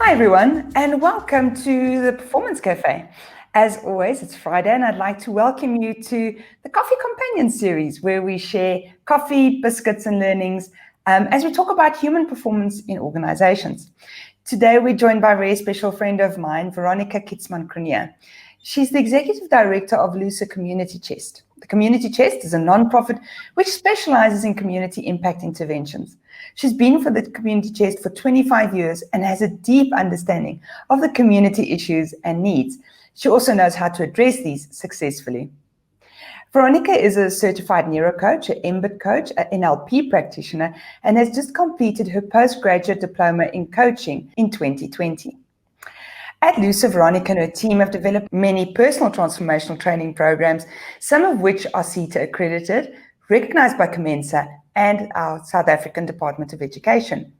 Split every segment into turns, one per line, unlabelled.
Hi everyone, and welcome to the Performance Café. As always, it's Friday, and I'd like to welcome you to the Coffee Companion series, where we share coffee, biscuits, and learnings as we talk about human performance in organizations. Today, we're joined by a very special friend of mine, Veronica Kietzmann-Cronje. She's the Executive Director of LUSA Community Chest. The Community Chest is a non-profit which specializes in community impact interventions. She's been for the Community Chest for 25 years and has a deep understanding of the community issues and needs. She also knows how to address these successfully. Veronica is a certified Neuro Coach, an MBIT coach, an NLP practitioner, and has just completed her Post Graduate Diploma in Coaching in 2020. At LUSA, Veronica and her team have developed many personal transformational training programs, some of which are CETA accredited, recognized by Comensa and our South African Department of Education.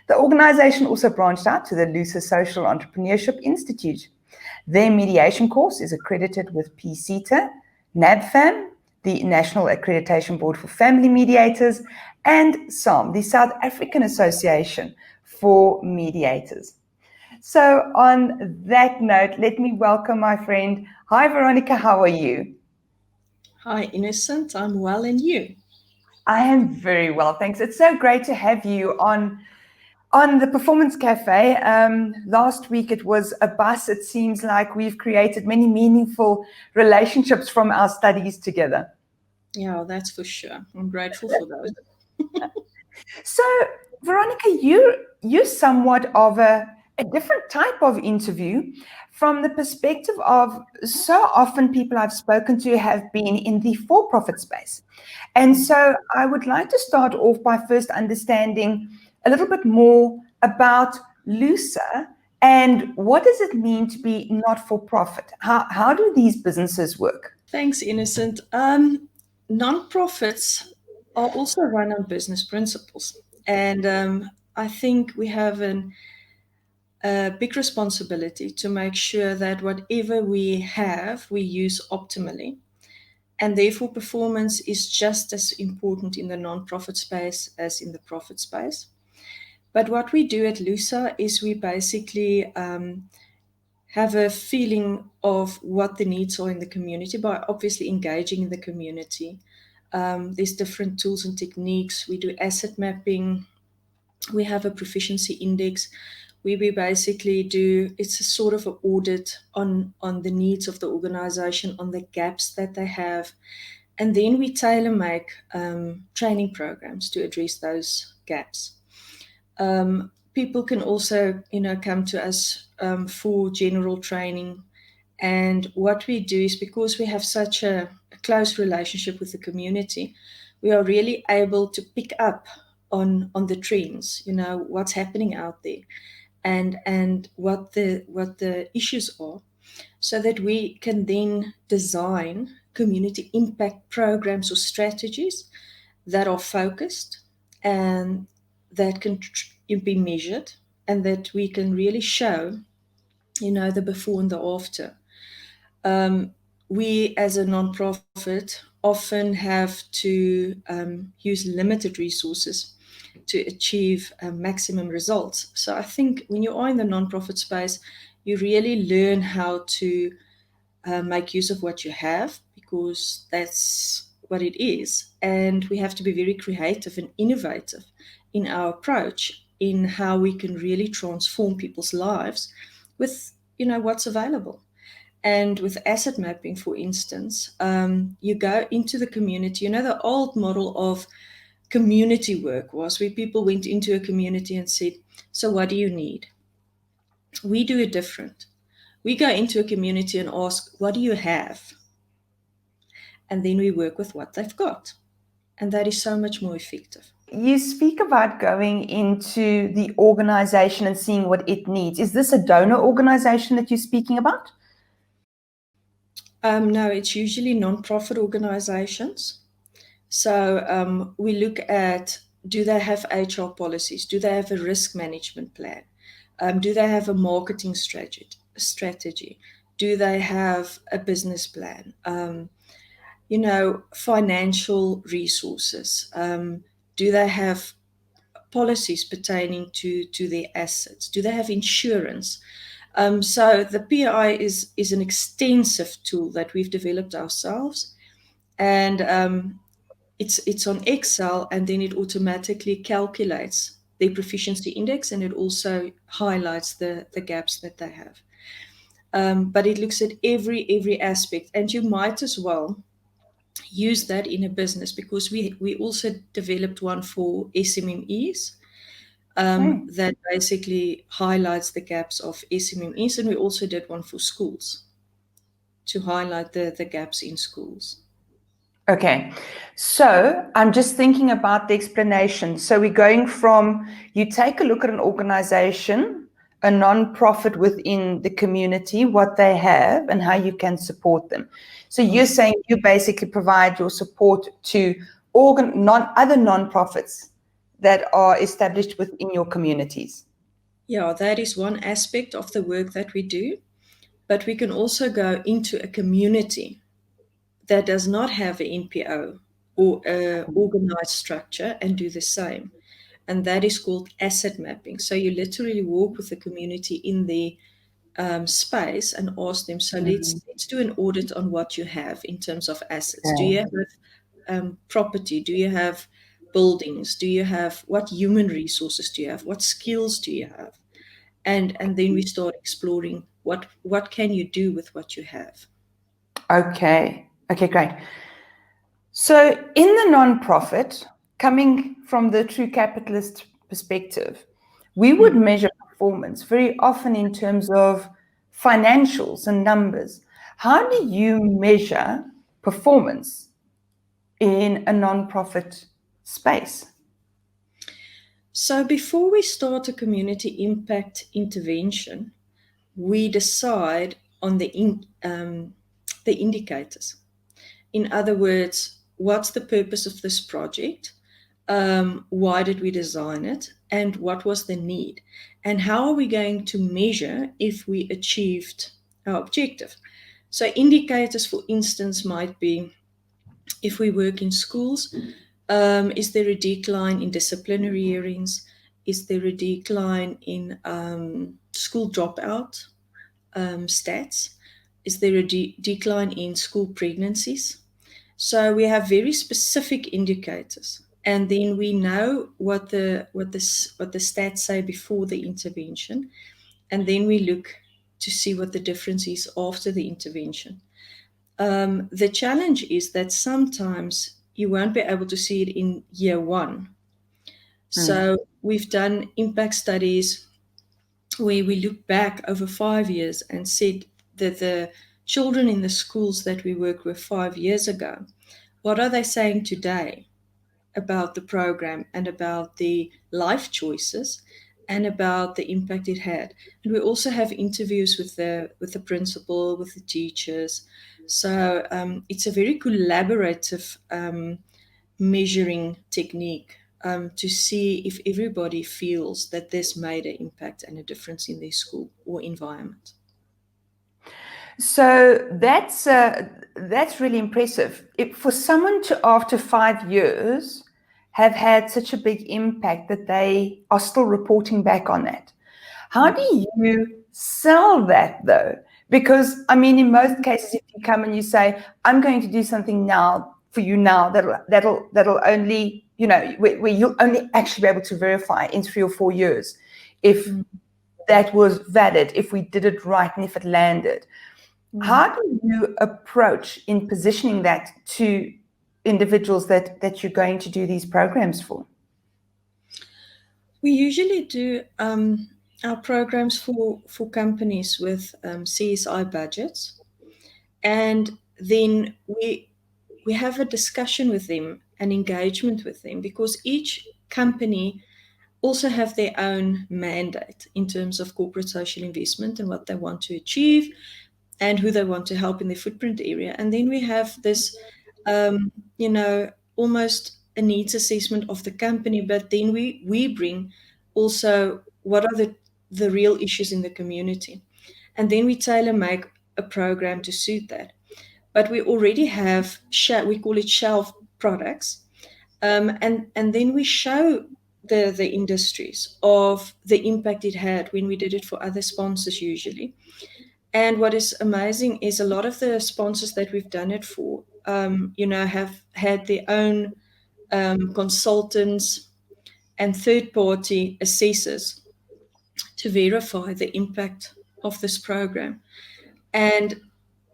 The organization also branched out to the LUSA Social Entrepreneurship Institute. Their mediation course is accredited with PCETA, NABFAM, the National Accreditation Board for Family Mediators, and SAM, the South African Association for Mediators. So on that note, let me welcome my friend. Hi, Veronica, how are you?
Hi, Innocent. I'm well, and you?
I am very well, thanks. It's so great to have you on the Performance Café. Last week it was a bus. It seems like we've created many meaningful relationships from our studies together.
Yeah, that's for sure. I'm grateful for those.
So, Veronica, you're somewhat of a different type of interview from the perspective of so often people I've spoken to have been in the for-profit space. And so I would like to start off by first understanding a little bit more about LUSA and what does it mean to be not-for-profit? How do these businesses work?
Thanks, Innocent. Non-profits are also run on business principles. And I think we have a big responsibility to make sure that whatever we have, we use optimally. And therefore, performance is just as important in the non-profit space as in the profit space. But what we do at LUSA is we basically have a feeling of what the needs are in the community by obviously engaging in the community. There's different tools and techniques. We do asset mapping. We have a proficiency index where we basically do, it's a sort of an audit on the needs of the organization, on the gaps that they have. And then we tailor make training programs to address those gaps. People can also, come to us for general training. And what we do is, because we have such a close relationship with the community, we are really able to pick up on the trends, what's happening out there, and what the issues are, so that we can then design community impact programs or strategies that are focused and that can be measured, and that we can really show, the before and the after. We, as a nonprofit, often have to use limited resources to achieve maximum results. So I think when you are in the nonprofit space, you really learn how to make use of what you have, because that's what it is. And we have to be very creative and innovative in our approach in how we can really transform people's lives with, what's available. And with asset mapping, for instance, you go into the community. The old model of community work was where people went into a community and said, so what do you need? We do it different. We go into a community and ask, what do you have? And then we work with what they've got. And that is so much more effective.
You speak about going into the organization and seeing what it needs. Is this a donor organization that you're speaking about?
No, it's usually non-profit organizations. So we look at, do they have HR policies? Do they have a risk management plan? Do they have a marketing strategy? Do they have a business plan? Financial resources. Do they have policies pertaining to their assets? Do they have insurance? So the PI is an extensive tool that we've developed ourselves, and it's on Excel, and then it automatically calculates their proficiency index, and it also highlights the gaps that they have. But it looks at every aspect, and you might as well use that in a business, because we also developed one for SMMEs that basically highlights the gaps of SMMEs, and we also did one for schools to highlight the gaps in schools.
Okay, so I'm just thinking about the explanation. So we're going from, you take a look at an organization, a non-profit within the community, what they have and how you can support them. So you're saying you basically provide your support to other non-profits that are established within your communities.
Yeah, that is one aspect of the work that we do, but we can also go into a community that does not have an NPO or an organized structure and do the same. And that is called asset mapping. So you literally walk with the community in the space and ask them, so let's do an audit on what you have in terms of assets. Do you have property? Do you have buildings? Do you have, what human resources do you have? What skills do you have? And then we start exploring what can you do with what you have.
Okay, great. So in the non-profit, coming from the true capitalist perspective, we would measure performance very often in terms of financials and numbers. How do you measure performance in a non-profit space?
So before we start a community impact intervention, we decide on the indicators. In other words, what's the purpose of this project? Why did we design it? And what was the need? And how are we going to measure if we achieved our objective? So indicators, for instance, might be, if we work in schools, is there a decline in disciplinary hearings? Is there a decline in school dropout stats? Is there a decline in school pregnancies? So we have very specific indicators, and then we know what the stats say before the intervention, and then we look to see what the difference is after the intervention. The challenge is that sometimes you won't be able to see it in year one. So we've done impact studies where we look back over 5 years and said that the children in the schools that we worked with 5 years ago, what are they saying today about the program and about the life choices and about the impact it had? And we also have interviews with the principal, with the teachers. So it's a very collaborative measuring technique to see if everybody feels that this made an impact and a difference in their school or environment.
So that's really impressive. For someone to, after 5 years, have had such a big impact that they are still reporting back on that. How do you sell that, though? Because, I mean, in most cases, if you come and you say, I'm going to do something now for you now, that'll only, where you'll only actually be able to verify in 3 or 4 years if that was valid, if we did it right, and if it landed. How do you approach in positioning that to individuals that you're going to do these programs for?
We usually do our programs for companies with CSI budgets, and then we have a discussion with them, an engagement with them, because each company also have their own mandate in terms of corporate social investment and what they want to achieve and who they want to help in their footprint area. And then we have this, almost a needs assessment of the company, but then we bring also what are the real issues in the community. And then we tailor make a program to suit that. But we already have, we call it shelf products. And then we show the industries of the impact it had when we did it for other sponsors usually. And what is amazing is a lot of the sponsors that we've done it for, have had their own consultants and third-party assessors to verify the impact of this program. And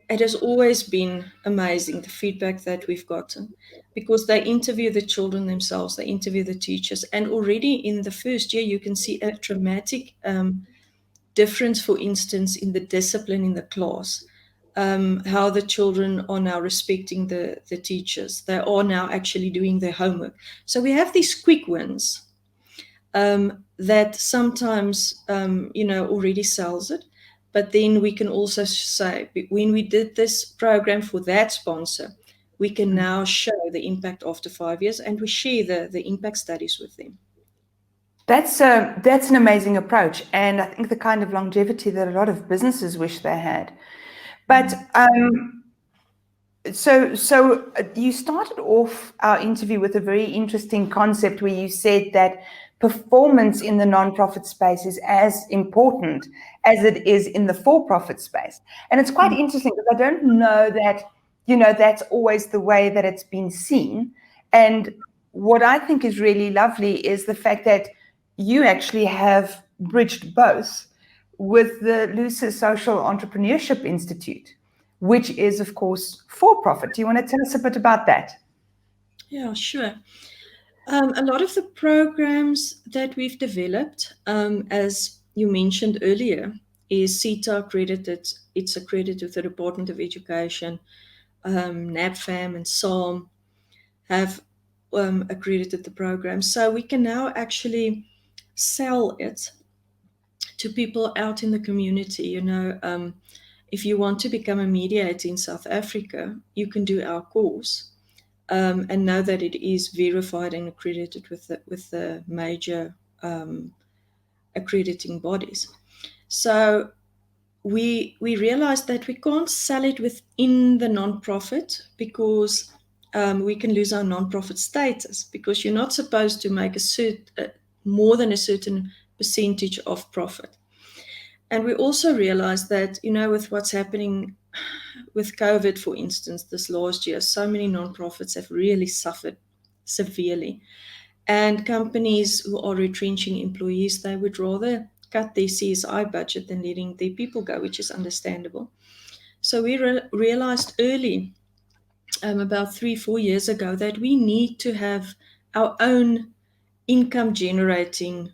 it has always been amazing, the feedback that we've gotten, because they interview the children themselves, they interview the teachers, and already in the first year you can see a dramatic difference, for instance, in the discipline in the class, how the children are now respecting the teachers. They are now actually doing their homework. So we have these quick wins that sometimes, already sells it. But then we can also say, when we did this program for that sponsor, we can now show the impact after 5 years, and we share the impact studies with them.
That's an amazing approach, and I think the kind of longevity that a lot of businesses wish they had. But so you started off our interview with a very interesting concept where you said that performance in the nonprofit space is as important as it is in the for-profit space. And it's quite interesting because I don't know that, that's always the way that it's been seen. And what I think is really lovely is the fact that you actually have bridged both with the LUSA Social Entrepreneurship Institute, which is, of course, for-profit. Do you want to tell us a bit about that?
Yeah, sure. A lot of the programs that we've developed, as you mentioned earlier, is CETA accredited. It's accredited with the Department of Education. NAPFAM and SAM have accredited the program. So we can now actually sell it to people out in the community. If you want to become a mediator in South Africa, you can do our course. And know that it is verified and accredited with the major accrediting bodies. So we realized that we can't sell it within the nonprofit because we can lose our nonprofit status, because you're not supposed to make more than a certain percentage of profit. And we also realized that, with what's happening with COVID, for instance, this last year, so many nonprofits have really suffered severely. And companies who are retrenching employees, they would rather cut their CSI budget than letting their people go, which is understandable. So we realized early, about 3-4 years ago, that we need to have our own income generating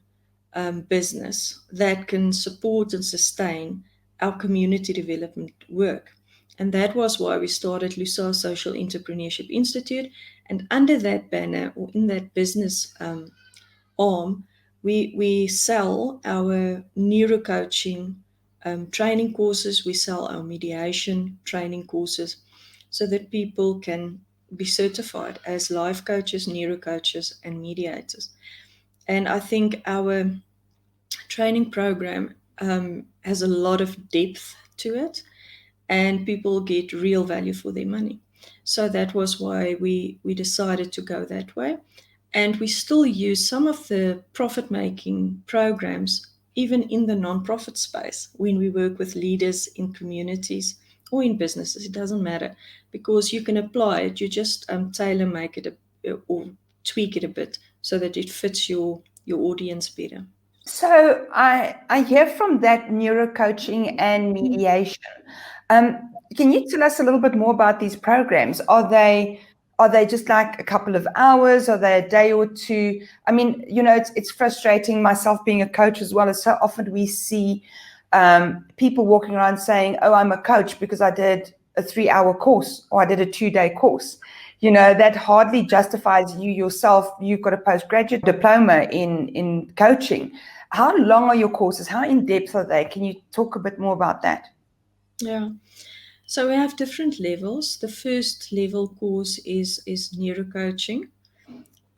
business that can support and sustain our community development work. And that was why we started LUSA Social Entrepreneurship Institute. And under that banner, or in that business arm, we sell our neuro coaching training courses, we sell our mediation training courses, so that people can be certified as life coaches, neuro coaches, and mediators. And I think our training program has a lot of depth to it, and people get real value for their money. So that was why we decided to go that way. And we still use some of the profit-making programs even in the nonprofit space when we work with leaders in communities or in businesses. It doesn't matter, because you can apply it. You just tailor make it or tweak it a bit so that it fits your audience better.
So I hear from that neuro coaching and mediation. Can you tell us a little bit more about these programs? Are they just like a couple of hours? Are they a day or two? I mean, it's frustrating, myself being a coach as well, as so often we see people walking around saying, oh, I'm a coach because I did a 3-hour course or I did a 2-day course. That hardly justifies you yourself. You've got a postgraduate diploma in coaching. How long are your courses? How in-depth are they? Can you talk a bit more about that?
Yeah. So we have different levels. The first level course is neuro coaching.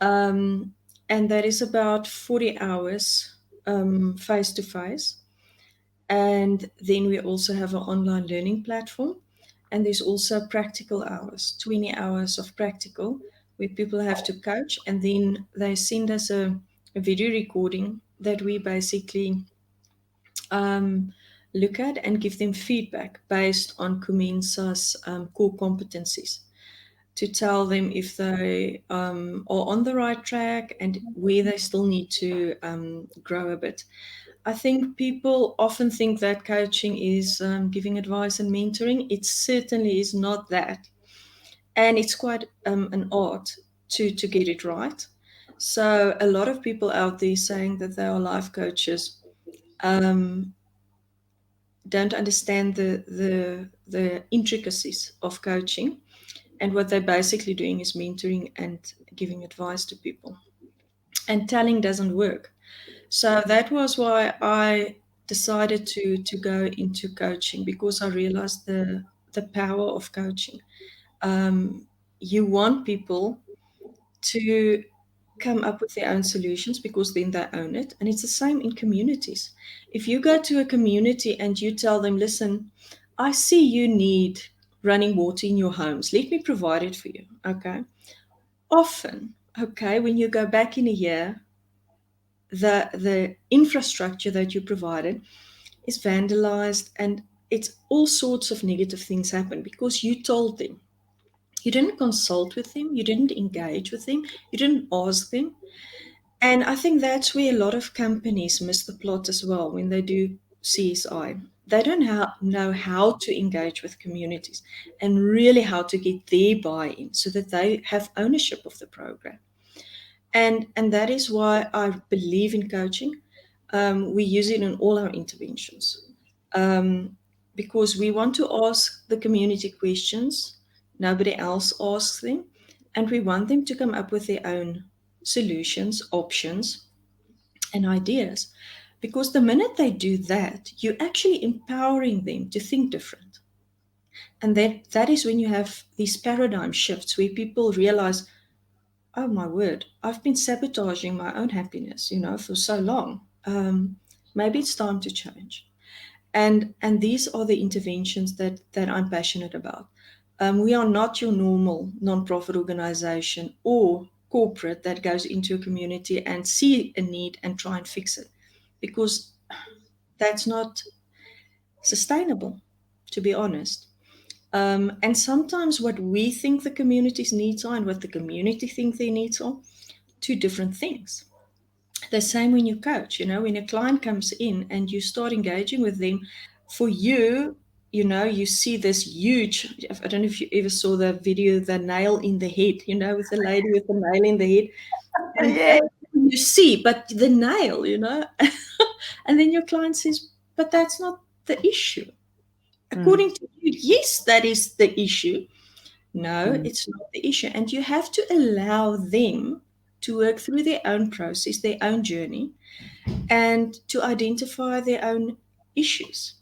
And that is about 40 hours face-to-face. And then we also have an online learning platform. And there's also practical hours, 20 hours of practical, where people have to coach. And then they send us a a video recording that we basically look at and give them feedback based on Comensa's core competencies, to tell them if they are on the right track and where they still need to grow a bit. I think people often think that coaching is giving advice and mentoring. It certainly is not that. And it's quite an art to get it right. So a lot of people out there saying that they are life coaches don't understand the intricacies of coaching. And what they're basically doing is mentoring and giving advice to people. And telling doesn't work. So that was why I decided to go into coaching, because I realized the power of coaching. You want people to come up with their own solutions, because then they own it. And it's the same in communities. If you go to a community and you tell them, listen, I see you need running water in your homes. Let me provide it for you. Okay. Often, okay, when you go back in a year, the infrastructure that you provided is vandalized, and it's all sorts of negative things happen because you told them. You didn't consult with them, you didn't engage with them, you didn't ask them. And I think that's where a lot of companies miss the plot as well when they do CSI. They don't know how to engage with communities and really how to get their buy-in so that they have ownership of the program. And that is why I believe in coaching. We use it in all our interventions, because we want to ask the community questions. Nobody else asks them. And we want them to come up with their own solutions, options, and ideas. Because the minute they do that, you're actually empowering them to think different. And that is when you have these paradigm shifts where people realize, oh my word, I've been sabotaging my own happiness, for so long. Maybe it's time to change. And these are the interventions that I'm passionate about. We are not your normal nonprofit organization or corporate that goes into a community and see a need and try and fix it, because that's not sustainable, to be honest. And sometimes what we think the community's needs are and what the community think their needs are, two different things. The same when you coach, when a client comes in and you start engaging with them, for you, you see this huge, I don't know if you ever saw the video, the nail in the head, with the lady with the nail in the head. And
Yeah.
you see, but the nail, and then your client says, but that's not the issue. According to you, yes, that is the issue. No, it's not the issue. And you have to allow them to work through their own process, their own journey, and to identify their own issues,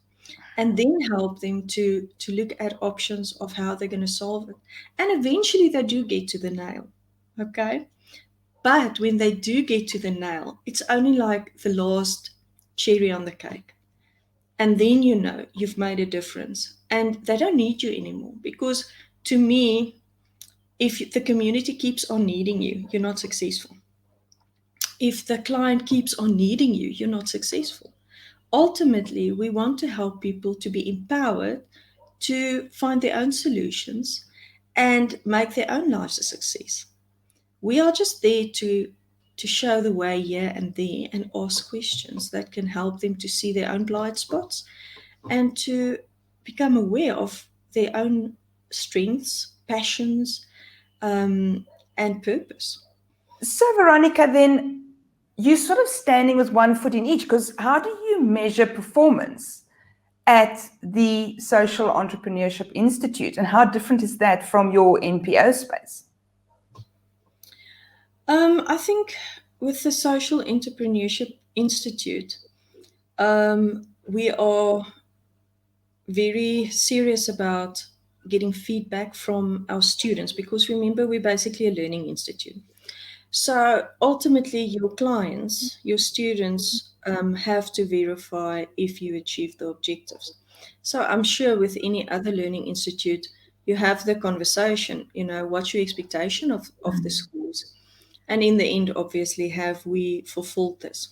and then help them to look at options of how they're going to solve it. And eventually they do get to the nail. Okay. But when they do get to the nail, it's only like the last cherry on the cake. And then you've made a difference. And they don't need you anymore. Because to me, if the community keeps on needing you, you're not successful. If the client keeps on needing you, you're not successful. Ultimately, we want to help people to be empowered to find their own solutions and make their own lives a success. We are just there to show the way here and there and ask questions that can help them to see their own blind spots and to become aware of their own strengths, passions, and purpose.
So, Veronica, then you're sort of standing with one foot in each, because how do you measure performance at the Social Entrepreneurship Institute, and how different is that from your NPO space?
I think with the Social Entrepreneurship Institute, we are very serious about getting feedback from our students, because remember, we're basically a learning institute. So ultimately, your clients, your students, have to verify if you achieve the objectives. So I'm sure with any other learning institute, you have the conversation, what's your expectation of the schools? And in the end, obviously, have we fulfilled this?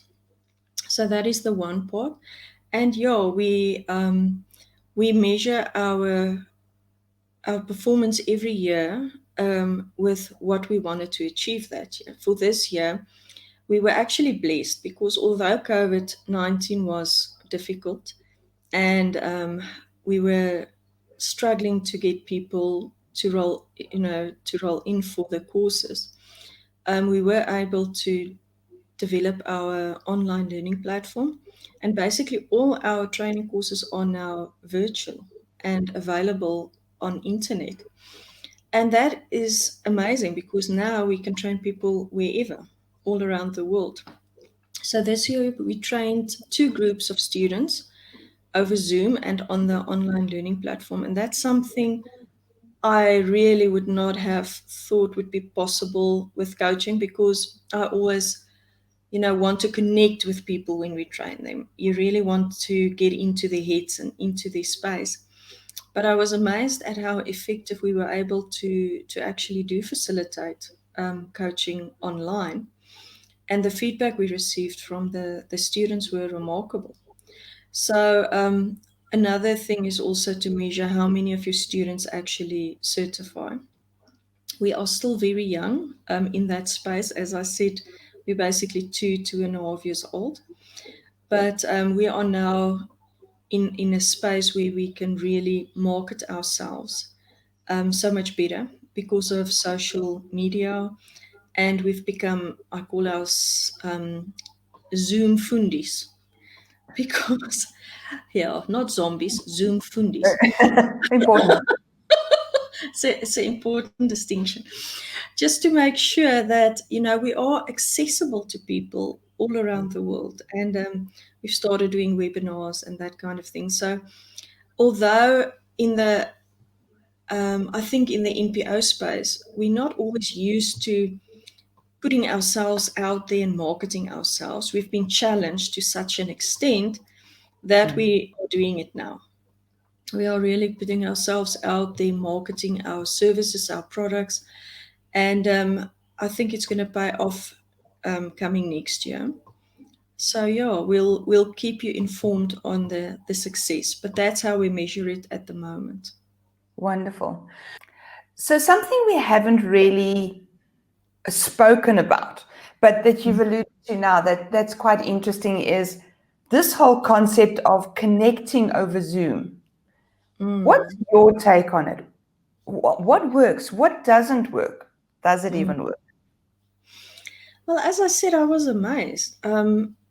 So that is the one part. And yeah, we measure our performance every year with what we wanted to achieve that year. For this year, we were actually blessed because although COVID-19 was difficult and we were struggling to get people to roll in for the courses, we were able to develop our online learning platform. And basically, all our training courses are now virtual and available on internet. And that is amazing because now we can train people wherever, all around the world. So this year we trained 2 groups of students over Zoom and on the online learning platform. And that's something I really would not have thought would be possible with coaching, because I always want to connect with people when we train them. You really want to get into their heads and into their space. But I was amazed at how effective we were able to actually do facilitate coaching online. And the feedback we received from the students were remarkable. So another thing is also to measure how many of your students actually certify. We are still very young in that space. As I said, we're basically 2.5 years old. But we are now in a space where we can really market ourselves so much better because of social media. And we've become, I call us Zoom fundis, because, yeah, not zombies, Zoom fundis.
Important.
So it's an important distinction. Just to make sure that, we are accessible to people all around the world. And we've started doing webinars and that kind of thing. So although I think in the NPO space, we're not always used to putting ourselves out there and marketing ourselves. We've been challenged to such an extent that we are doing it now. We are really putting ourselves out there, marketing our services, our products, and I think it's going to pay off coming next year. So yeah, we'll keep you informed on the success, but that's how we measure it at the moment.
Wonderful. So something we haven't really spoken about, but that you've alluded to now, that's quite interesting, is this whole concept of connecting over Zoom. What's your take on it? What works? What doesn't work? Does it even work?
Well, as I said, I was amazed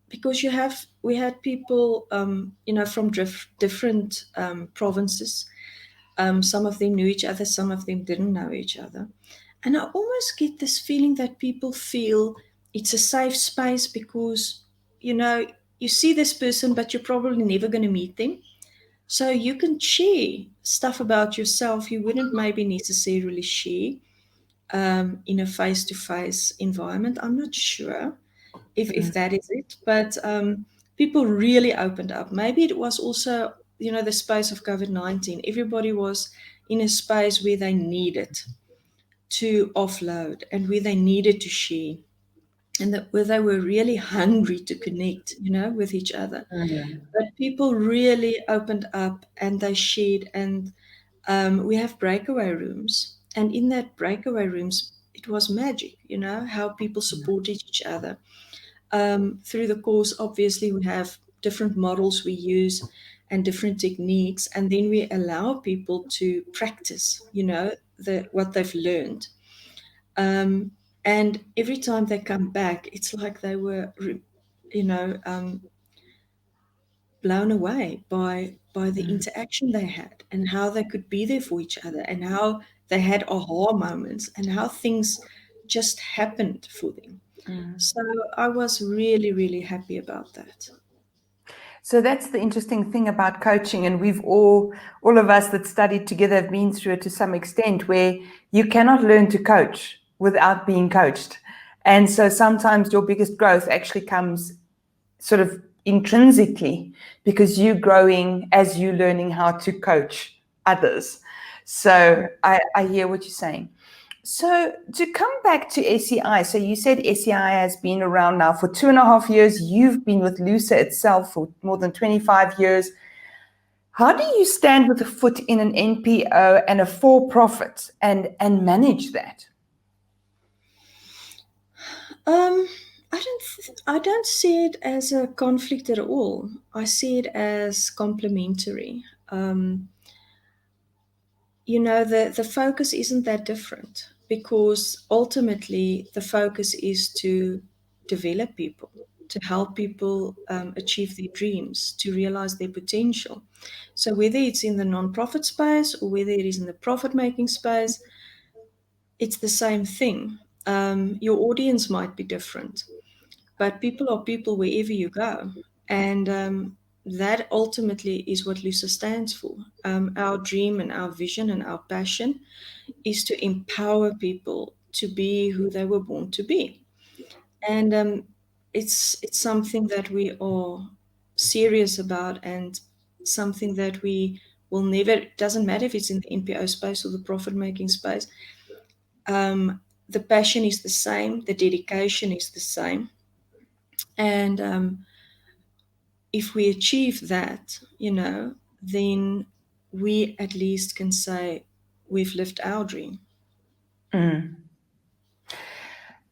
because we had people, from different provinces. Some of them knew each other, some of them didn't know each other. And I almost get this feeling that people feel it's a safe space because, you see this person, but you're probably never going to meet them. So you can share stuff about yourself you wouldn't maybe necessarily share in a face-to-face environment. I'm not sure if that is it, but people really opened up. Maybe it was also, the space of COVID-19. Everybody was in a space where they needed to offload and where they needed to share, and where they were really hungry to connect, with each other. But people really opened up and they shared, and we have breakaway rooms. And in that breakaway rooms, it was magic, how people supported each other. Through the course, obviously, we have different models we use and different techniques, and then we allow people to practice, what they've learned. And every time they come back, it's like they were, blown away by the interaction they had and how they could be there for each other and how they had aha moments and how things just happened for them. So I was really, really happy about that.
So that's the interesting thing about coaching, and we've all of us that studied together have been through it to some extent, where you cannot learn to coach without being coached. And so sometimes your biggest growth actually comes sort of intrinsically because you're growing as you're learning how to coach others. So I hear what you're saying. So to come back to SEI, so you said SEI has been around now for 2.5 years. You've been with LUSA itself for more than 25 years. How do you stand with a foot in an NPO and a for-profit and manage that?
I don't see it as a conflict at all. I see it as complementary. The focus isn't that different, because ultimately the focus is to develop people, to help people achieve their dreams, to realize their potential. So whether it's in the nonprofit space or whether it is in the profit-making space, it's the same thing. Your audience might be different, but people are people wherever you go. And that ultimately is what LUSA stands for. Our dream and our vision and our passion is to empower people to be who they were born to be. And it's something that we are serious about, and something that we will never, it doesn't matter if it's in the NPO space or the profit-making space, the passion is the same, the dedication is the same. And if we achieve that, then we at least can say we've lived our dream.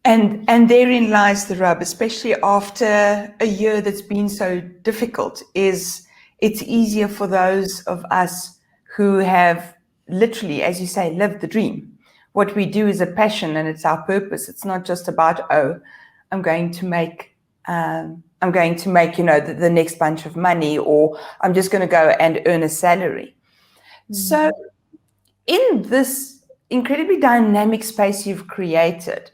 And therein lies the rub, especially after a year that's been so difficult, is it's easier for those of us who have literally, as you say, lived the dream. What we do is a passion and it's our purpose. It's not just about, I'm going to make, the next bunch of money, or I'm just going to go and earn a salary. So in this incredibly dynamic space you've created,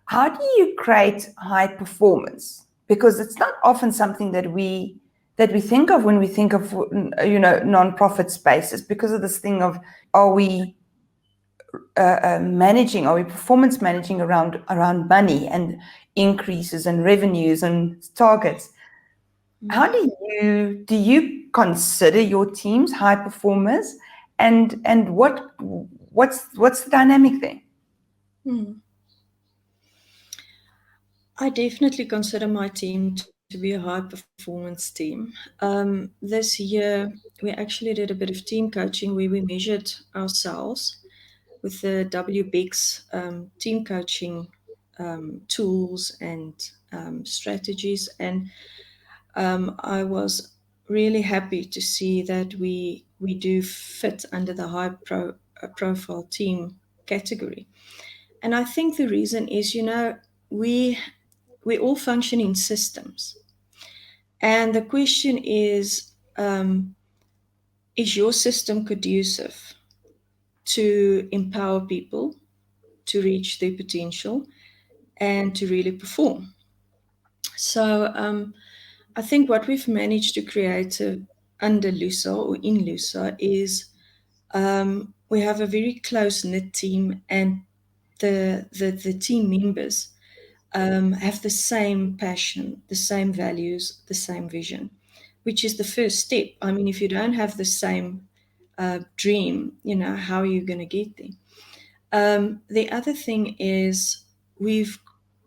how do you create high performance? Because it's not often something that we think of when we think of nonprofit spaces, because of this thing of, are we performance managing around money and increases and revenues and targets? How do you consider your teams high performers, and what's the dynamic there?
I definitely consider my team to be a high performance team. This year, we actually did a bit of team coaching where we measured ourselves with the WBIX team coaching tools and strategies. And I was really happy to see that we do fit under the high profile team category. And I think the reason is, we all function in systems. And the question is your system conducive to empower people to reach their potential and to really perform? So I think what we've managed to create under LUSA or in LUSA is we have a very close-knit team, and the team members have the same passion, the same values, the same vision, which is the first step. I mean, if you don't have the same dream, how are you going to get there? The other thing is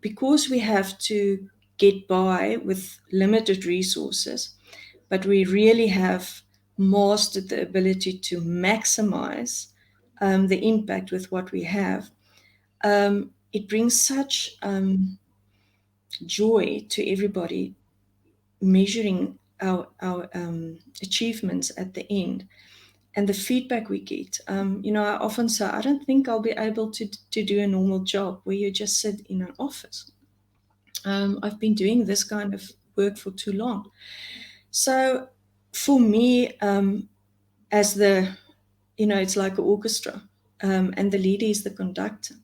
because we have to get by with limited resources, but we really have mastered the ability to maximize the impact with what we have. It brings such joy to everybody measuring our achievements at the end, and the feedback we get. I often say, I don't think I'll be able to do a normal job where you just sit in an office. I've been doing this kind of work for too long. So for me, as it's like an orchestra, and the leader is the conductor.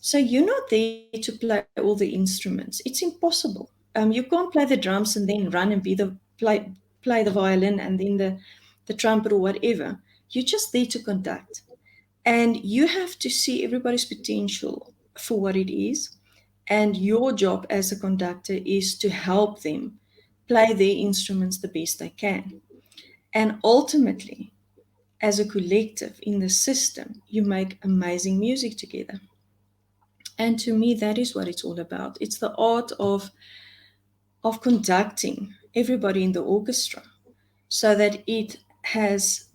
So you're not there to play all the instruments. It's impossible. You can't play the drums and then run and play the violin and then the trumpet or whatever. You're just there to conduct. And you have to see everybody's potential for what it is. And your job as a conductor is to help them play their instruments the best they can. And ultimately, as a collective in the system, you make amazing music together. And to me, that is what it's all about. It's the art of conducting everybody in the orchestra so that it has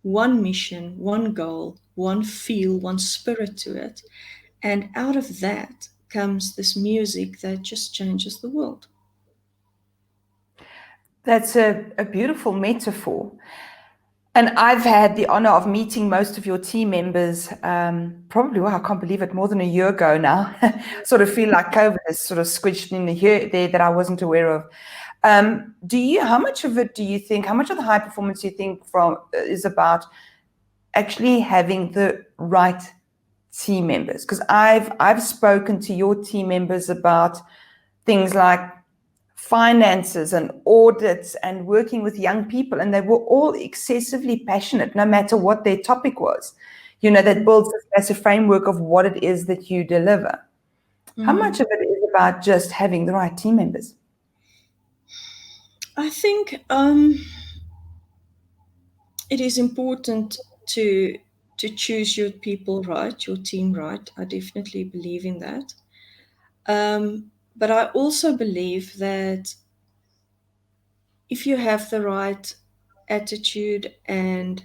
one mission, one goal, one feel, one spirit to it. And out of that comes this music that just changes the world.
That's a beautiful metaphor. And I've had the honor of meeting most of your team members, probably, well, I can't believe it, more than a year ago now. Sort of feel like COVID has sort of squished in here there that I wasn't aware of. How much of it do you think, how much of the high performance do you think is about actually having the right team members? Because I've spoken to your team members about things like finances and audits and working with young people, and they were all excessively passionate, no matter what their topic was. That builds as a framework of what it is that you deliver. How much of it is about just having the right team members?
I think it is important to choose your people right, your team right. I definitely believe in that. But I also believe that if you have the right attitude and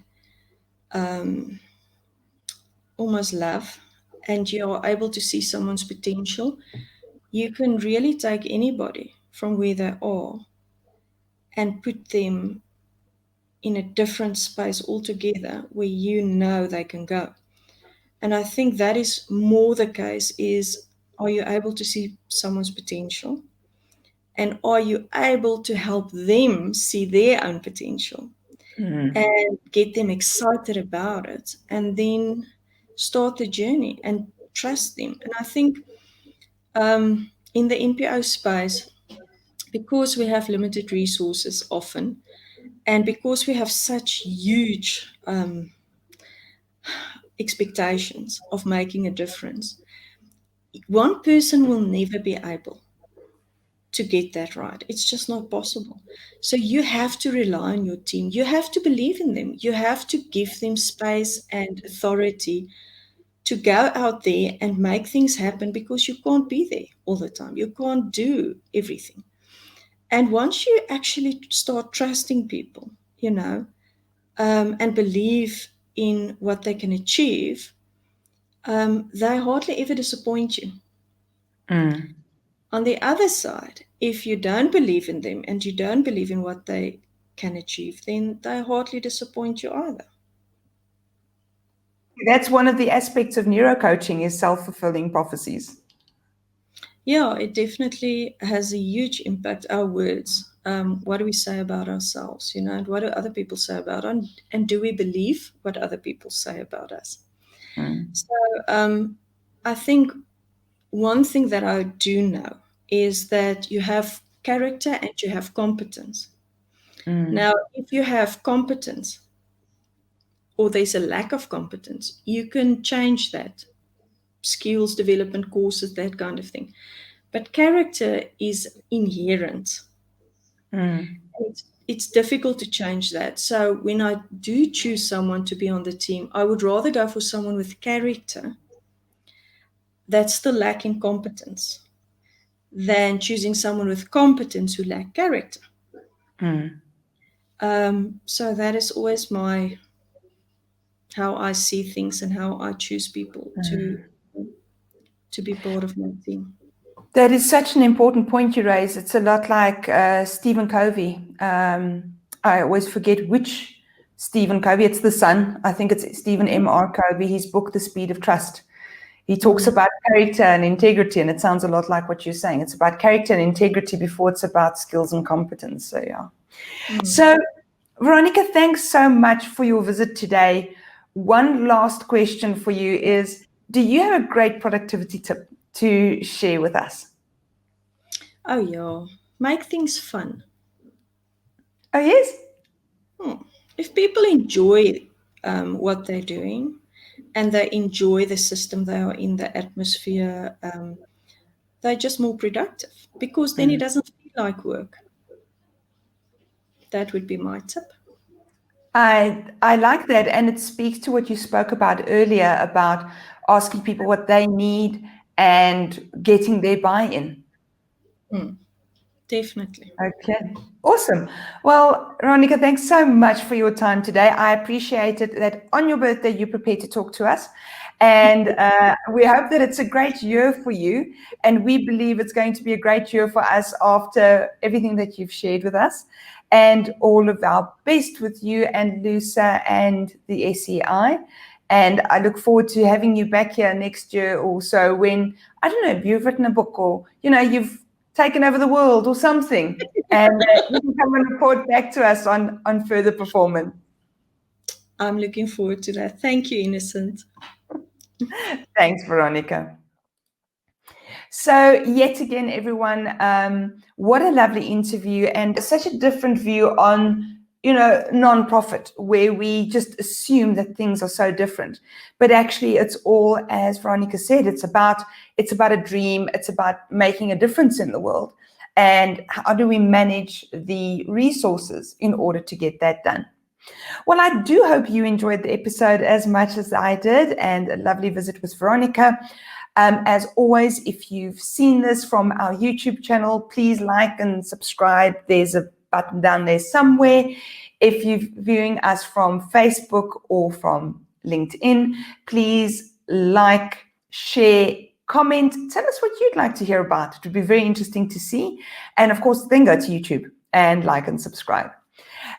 almost love, and you are able to see someone's potential, you can really take anybody from where they are and put them in a different space altogether where you know they can go. And I think that is more the case is, are you able to see someone's potential? And are you able to help them see their own potential and get them excited about it, and then start the journey and trust them? And I think in the NPO space, because we have limited resources often, and because we have such huge expectations of making a difference, one person will never be able to get that right. It's just not possible. So you have to rely on your team. You have to believe in them. You have to give them space and authority to go out there and make things happen, because you can't be there all the time. You can't do everything. And once you actually start trusting people, and believe in what they can achieve, they hardly ever disappoint you. On the other side, if you don't believe in them and you don't believe in what they can achieve, then they hardly disappoint you either.
That's one of the aspects of neuro coaching, is self-fulfilling prophecies.
Yeah, it definitely has a huge impact. Our words, what do we say about ourselves, and what do other people say about us? And do we believe what other people say about us? So I think one thing that I do know is that you have character and you have competence. Now, if you have competence or there's a lack of competence, you can change that. Skills development courses, that kind of thing. But character is inherent. It's difficult to change that. So when I do choose someone to be on the team, I would rather go for someone with character that's still lacking competence than choosing someone with competence who lack character. So that is always how I see things and how I choose people to be part of my team.
That is such an important point you raise. It's a lot like Stephen Covey. I always forget which Stephen Covey. It's the son. I think it's Stephen M.R. Covey. His book, The Speed of Trust. He talks about character and integrity, and it sounds a lot like what you're saying. It's about character and integrity before it's about skills and competence. So, yeah. So, Veronica, thanks so much for your visit today. One last question for you is, do you have a great productivity tip to share with us?
Oh, yeah. Make things fun.
Oh, yes?
If people enjoy what they're doing and they enjoy the system they are in, the atmosphere, they're just more productive, because then it doesn't feel like work. That would be my tip.
I like that, and it speaks to what you spoke about earlier about asking people what they need and getting their buy-in.
Definitely.
Okay, awesome. Well, Veronica, thanks so much for your time today. I appreciate it that on your birthday you're prepared to talk to us. And we hope that it's a great year for you. And we believe it's going to be a great year for us after everything that you've shared with us. And all of our best with you and LUSA and the SEI. And I look forward to having you back here next year also when, I don't know, you've written a book or, you've taken over the world or something. And you can come and report back to us on further performance.
I'm looking forward to that. Thank you, Innocent.
Thanks, Veronica. So yet again, everyone, what a lovely interview and such a different view on, non-profit, where we just assume that things are so different. But actually, it's all, as Veronica said, it's about a dream. It's about making a difference in the world. And how do we manage the resources in order to get that done? Well, I do hope you enjoyed the episode as much as I did, and a lovely visit with Veronica. As always, if you've seen this from our YouTube channel, please like and subscribe. There's a button down there somewhere. If you're viewing us from Facebook or from LinkedIn, please like, share, comment, tell us what you'd like to hear about. It would be very interesting to see. And of course, then go to YouTube and like and subscribe.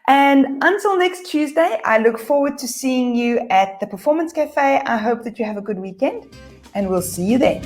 And until next Tuesday, I look forward to seeing you at the Performance Café. I hope that you have a good weekend, and we'll see you there.